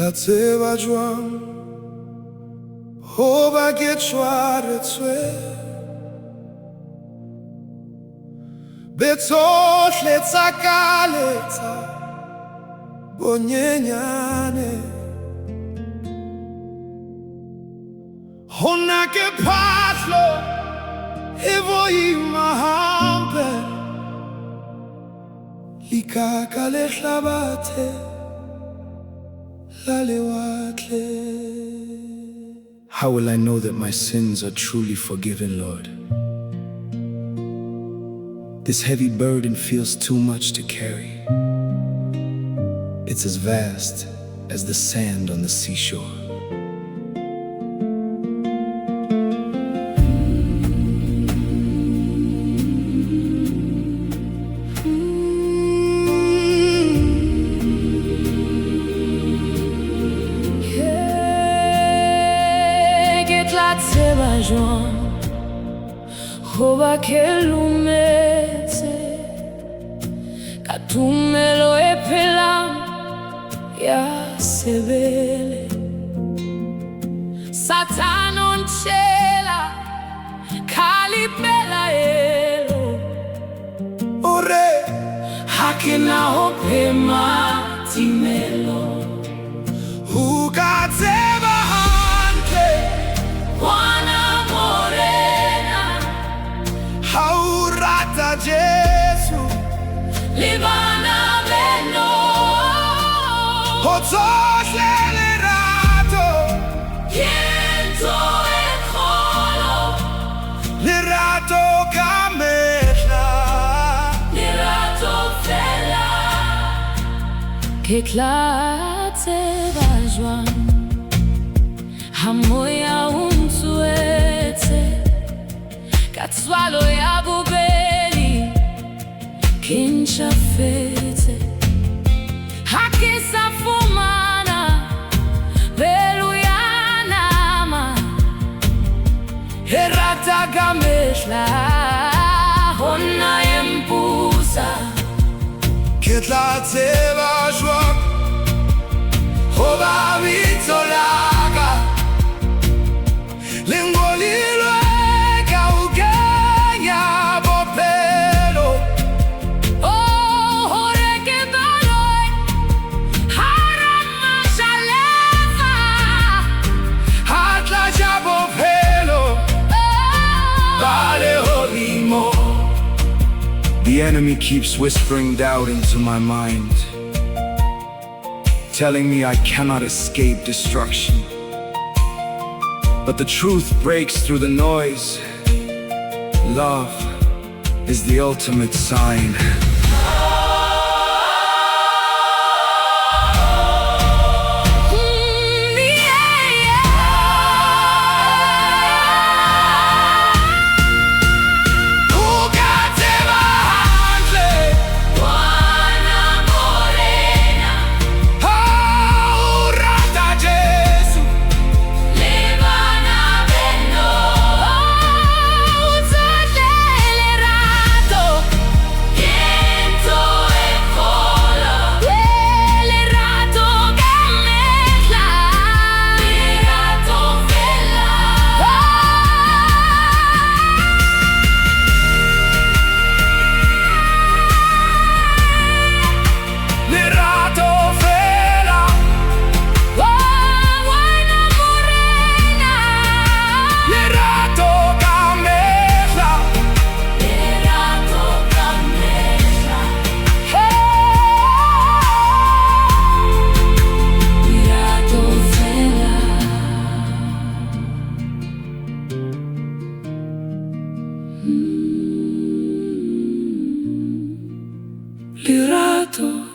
Tseba Joang Hoba getshware tswe Betsohle tsakaletsa bonyenyane Hona ke phatlo evo imahambe Likaka lehlabathe How will I know that my sins are truly forgiven, Lord? This heavy burden feels too much to carry. It's as vast as the sand on the seashore. Tseba Joang Hoba kelumetse Katumelo epelam ya sebele Satano nchela Kalipela elo Ore Hakina hopema timelo Tseba Jesu Libana beno Hotsohle lerato Kiento e kholo Lerato kamehla Lerato fela Ketla Tseba Joang Hamoya unsuete Katswalo ya bubeli Kincha fete Hakisa fumana Belu ya nama Herata gameshla Hona yempusa Ketla Tseba Joang Hoba vitolaga Lingolilo The enemy keeps whispering doubt into my mind, telling me I cannot escape destruction. But the truth breaks through the noise. Love is the ultimate sign. Lirato